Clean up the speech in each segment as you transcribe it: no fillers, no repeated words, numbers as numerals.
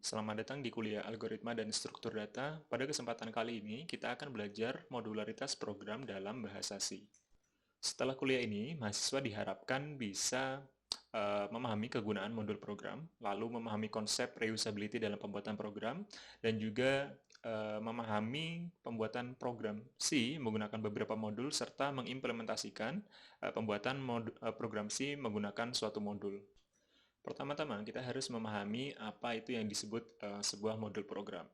Selamat datang di kuliah Algoritma dan Struktur Data. Pada kesempatan kali ini, kita akan belajar modularitas program dalam bahasa C. Setelah kuliah ini, mahasiswa diharapkan bisa memahami kegunaan modul program, lalu memahami konsep reusability dalam pembuatan program, dan juga memahami pembuatan program C menggunakan beberapa modul, serta mengimplementasikan pembuatan program C menggunakan suatu modul. Pertama-tama, kita harus memahami apa itu yang disebut sebuah modul program.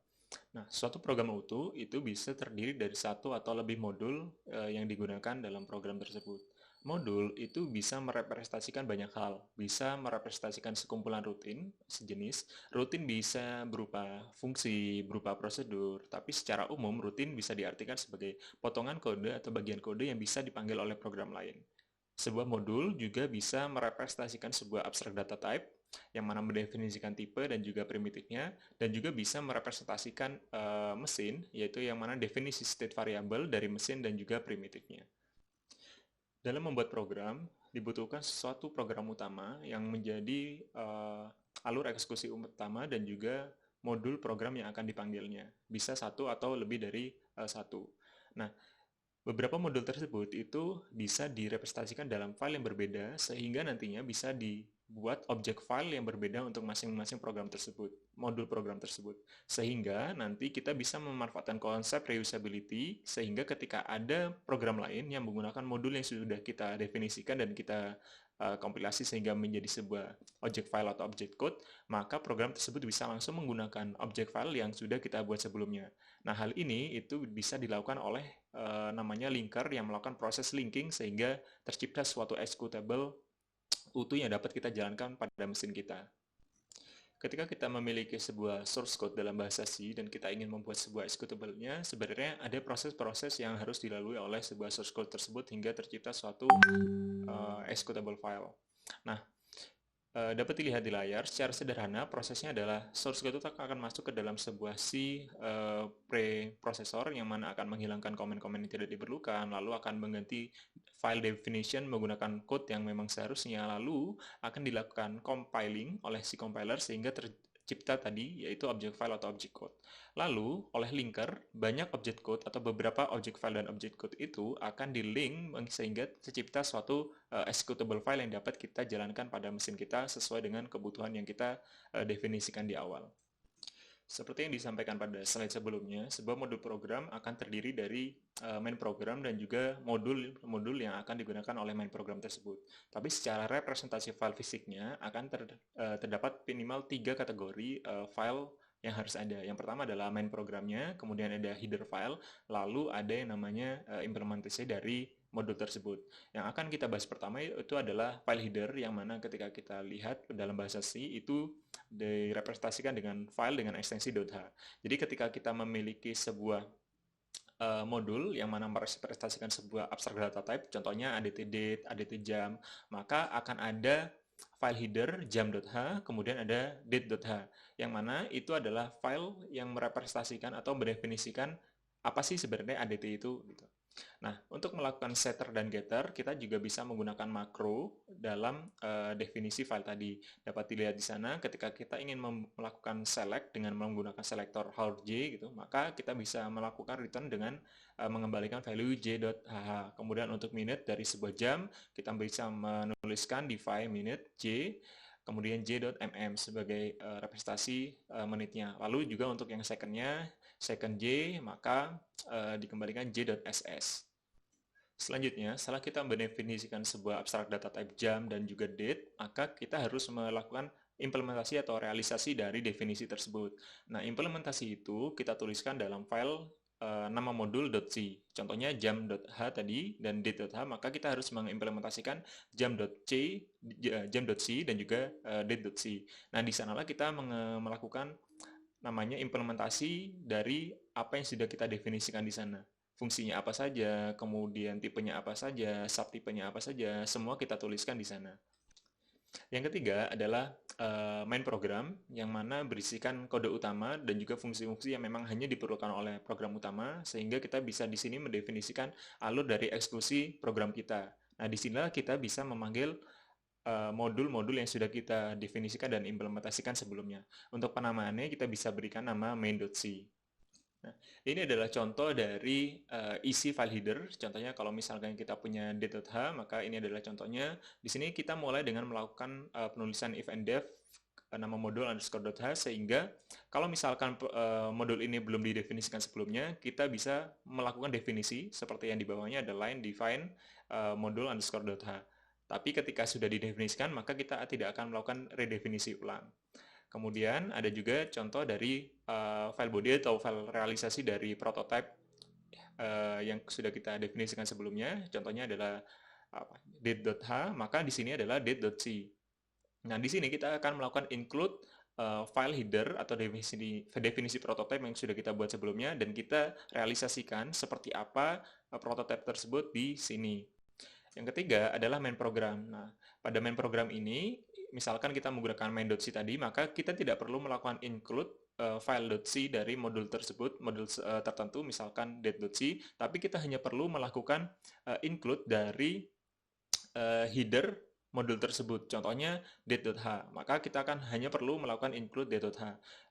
Nah, suatu program utuh itu bisa terdiri dari satu atau lebih modul yang digunakan dalam program tersebut. Modul itu bisa merepresentasikan banyak hal, bisa merepresentasikan sekumpulan rutin sejenis. Rutin bisa berupa fungsi, berupa prosedur, tapi secara umum rutin bisa diartikan sebagai potongan kode atau bagian kode yang bisa dipanggil oleh program lain. Sebuah modul juga bisa merepresentasikan sebuah abstrak data type yang mana mendefinisikan tipe dan juga primitifnya, dan juga bisa merepresentasikan mesin, yaitu yang mana definisi state variable dari mesin dan juga primitifnya. Dalam membuat program, dibutuhkan suatu program utama yang menjadi alur eksekusi utama dan juga modul program yang akan dipanggilnya. Bisa satu atau lebih dari satu. Nah, beberapa modul tersebut itu bisa direpresentasikan dalam file yang berbeda sehingga nantinya bisa dibuat objek file yang berbeda untuk masing-masing program tersebut, modul program tersebut. Sehingga nanti kita bisa memanfaatkan konsep reusability sehingga ketika ada program lain yang menggunakan modul yang sudah kita definisikan dan kita kompilasi sehingga menjadi sebuah objek file atau objek code, maka program tersebut bisa langsung menggunakan objek file yang sudah kita buat sebelumnya. Nah, hal ini itu bisa dilakukan oleh namanya linker yang melakukan proses linking sehingga tercipta suatu executable utuh yang dapat kita jalankan pada mesin kita. Ketika kita memiliki sebuah source code dalam bahasa C dan kita ingin membuat sebuah executable-nya, sebenarnya ada proses-proses yang harus dilalui oleh sebuah source code tersebut hingga tercipta suatu executable file. Nah, dapat dilihat di layar, secara sederhana prosesnya adalah source code itu akan masuk ke dalam sebuah C preprocessor yang mana akan menghilangkan komen-komen yang tidak diperlukan, lalu akan mengganti file definition menggunakan code yang memang seharusnya, lalu akan dilakukan compiling oleh si compiler sehingga tercipta tadi yaitu object file atau object code. Lalu oleh linker, banyak object code atau beberapa object file dan object code itu akan di-link sehingga tercipta suatu executable file yang dapat kita jalankan pada mesin kita sesuai dengan kebutuhan yang kita definisikan di awal. Seperti yang disampaikan pada slide sebelumnya, sebuah modul program akan terdiri dari main program dan juga modul-modul yang akan digunakan oleh main program tersebut. Tapi secara representasi file fisiknya akan terdapat minimal 3 kategori file yang harus ada. Yang pertama adalah main programnya, kemudian ada header file, lalu ada yang namanya implementasi dari modul tersebut. Yang akan kita bahas pertama itu adalah file header, yang mana ketika kita lihat dalam bahasa C itu direpresentasikan dengan file dengan ekstensi .h. Jadi ketika kita memiliki sebuah modul yang mana merepresentasikan sebuah abstrak data type, contohnya adt date, adt jam, maka akan ada file header jam.h, kemudian ada date.h, yang mana itu adalah file yang merepresentasikan atau mendefinisikan apa sih sebenarnya adt itu gitu. Nah, untuk melakukan setter dan getter, kita juga bisa menggunakan makro dalam definisi file tadi. Dapat dilihat di sana, ketika kita ingin melakukan select dengan menggunakan selector j gitu, maka kita bisa melakukan return dengan mengembalikan value j.hh. Kemudian untuk minute dari sebuah jam, kita bisa menuliskan define minute j, kemudian j.mm sebagai representasi menitnya. Lalu juga untuk yang secondnya, second j, maka dikembalikan j.ss. Selanjutnya, setelah kita mendefinisikan sebuah abstrak data type jam dan juga date, maka kita harus melakukan implementasi atau realisasi dari definisi tersebut. Nah, implementasi itu kita tuliskan dalam file nama modul .c. Contohnya jam.h tadi dan date.h, maka kita harus mengimplementasikan jam.c, jam.c dan juga date.c. Nah, di sanalah kita melakukan namanya implementasi dari apa yang sudah kita definisikan di sana. Fungsinya apa saja, kemudian tipenya apa saja, subtipenya apa saja, semua kita tuliskan di sana. Yang ketiga adalah main program, yang mana berisikan kode utama dan juga fungsi-fungsi yang memang hanya diperlukan oleh program utama, sehingga kita bisa di sini mendefinisikan alur dari eksekusi program kita. Nah, di sinilah kita bisa memanggil modul-modul yang sudah kita definisikan dan implementasikan sebelumnya. Untuk penamaannya kita bisa berikan nama main.c. Nah, ini adalah contoh dari isi file header. Contohnya kalau misalkan kita punya date.h, maka ini adalah contohnya. Di sini kita mulai dengan melakukan penulisan if and def nama modul _.h, sehingga kalau misalkan modul ini belum didefinisikan sebelumnya, kita bisa melakukan definisi seperti yang di bawahnya ada line define modul _.h. Tapi ketika sudah didefinisikan, maka kita tidak akan melakukan redefinisi ulang. Kemudian ada juga contoh dari file body atau file realisasi dari prototype yang sudah kita definisikan sebelumnya. Contohnya adalah date.h, maka di sini adalah date.c. Nah, di sini kita akan melakukan include file header atau definisi prototype yang sudah kita buat sebelumnya, dan kita realisasikan seperti apa prototype tersebut di sini. Yang ketiga adalah main program. Nah, pada main program ini, misalkan kita menggunakan main.c tadi, maka kita tidak perlu melakukan include file.c dari modul tersebut, modul tertentu, misalkan date.c, tapi kita hanya perlu melakukan include dari header modul tersebut. Contohnya date.h, maka kita akan hanya perlu melakukan include date.h.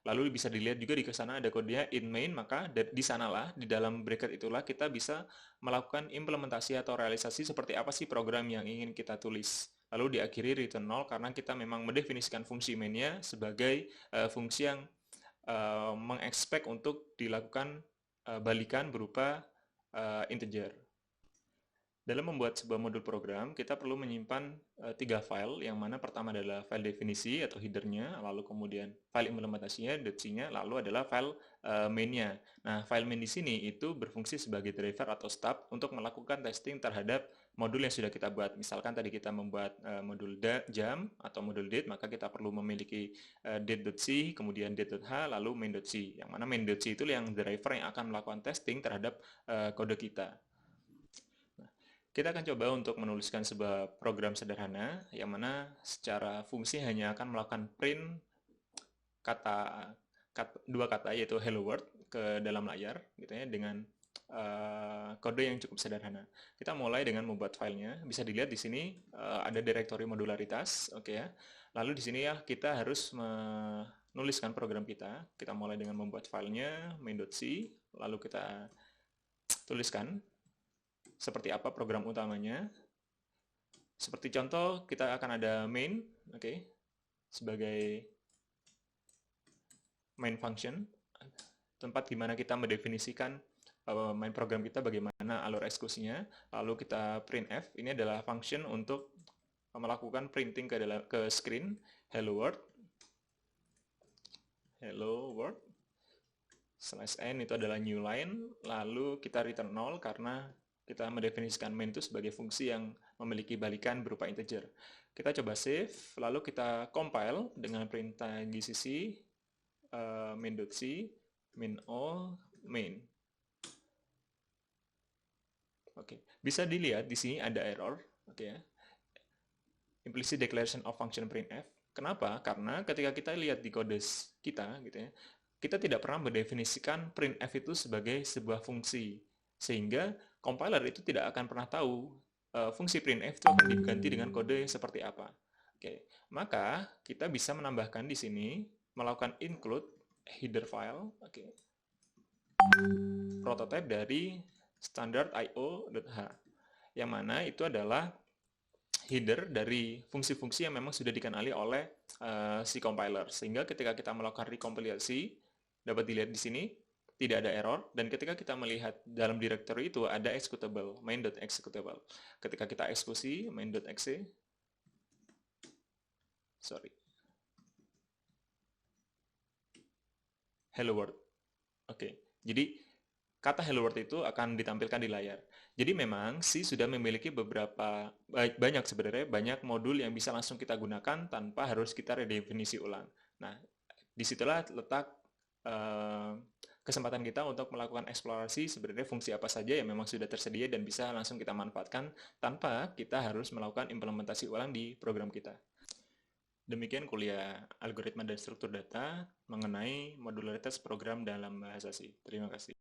Lalu bisa dilihat juga di sana ada kodenya in main, maka di sanalah, di dalam bracket itulah kita bisa melakukan implementasi atau realisasi seperti apa sih program yang ingin kita tulis. Lalu diakhiri return 0 karena kita memang mendefinisikan fungsi mainnya sebagai fungsi yang mengexpect untuk dilakukan balikan berupa integer. Dalam membuat sebuah modul program, kita perlu menyimpan 3 file, yang mana pertama adalah file definisi atau headernya, lalu kemudian file implementasinya, .c-nya, lalu adalah file main-nya. Nah, file main di sini itu berfungsi sebagai driver atau stub untuk melakukan testing terhadap modul yang sudah kita buat. Misalkan tadi kita membuat modul jam atau modul date, maka kita perlu memiliki date.c, kemudian date.h, lalu main.c. Yang mana main.c itu yang driver yang akan melakukan testing terhadap kode kita. Kita akan coba untuk menuliskan sebuah program sederhana yang mana secara fungsi hanya akan melakukan print dua kata yaitu hello world ke dalam layar gitu ya, dengan kode yang cukup sederhana. Kita mulai dengan membuat filenya. Bisa dilihat di sini ada direktori modularitas, oke ya. Lalu di sini ya kita harus menuliskan program kita. Kita mulai dengan membuat filenya main.c, lalu kita tuliskan seperti apa program utamanya. Seperti contoh, kita akan ada main, oke, sebagai main function, tempat di mana kita mendefinisikan main program kita bagaimana alur eksekusinya. Lalu kita printf, ini adalah function untuk melakukan printing ke screen hello world. Hello world. /n itu adalah new line, lalu kita return 0 karena kita mendefinisikan main itu sebagai fungsi yang memiliki balikan berupa integer. Kita coba save, lalu kita compile dengan perintah gcc main.c min all main. Oke, bisa dilihat di sini ada error, oke ya. Implicit declaration of function printf. Kenapa? Karena ketika kita lihat di kode kita gitu ya, kita tidak pernah mendefinisikan printf itu sebagai sebuah fungsi, sehingga compiler itu tidak akan pernah tahu fungsi printf itu akan diganti dengan kode seperti apa. Oke, maka kita bisa menambahkan di sini melakukan include header file, oke, prototype dari standard io.h, yang mana itu adalah header dari fungsi-fungsi yang memang sudah dikenali oleh si compiler, sehingga ketika kita melakukan rekompilasi dapat dilihat di sini tidak ada error, dan ketika kita melihat dalam directory itu ada executable main.executable. Ketika kita eksekusi main.exe, hello world. Oke, jadi kata hello world itu akan ditampilkan di layar. Jadi memang C sudah memiliki banyak modul yang bisa langsung kita gunakan tanpa harus kita redefinisi ulang. Nah, disitulah letak kesempatan kita untuk melakukan eksplorasi sebenarnya fungsi apa saja yang memang sudah tersedia dan bisa langsung kita manfaatkan tanpa kita harus melakukan implementasi ulang di program kita. Demikian kuliah algoritma dan struktur data mengenai modularitas program dalam bahasa C. Terima kasih.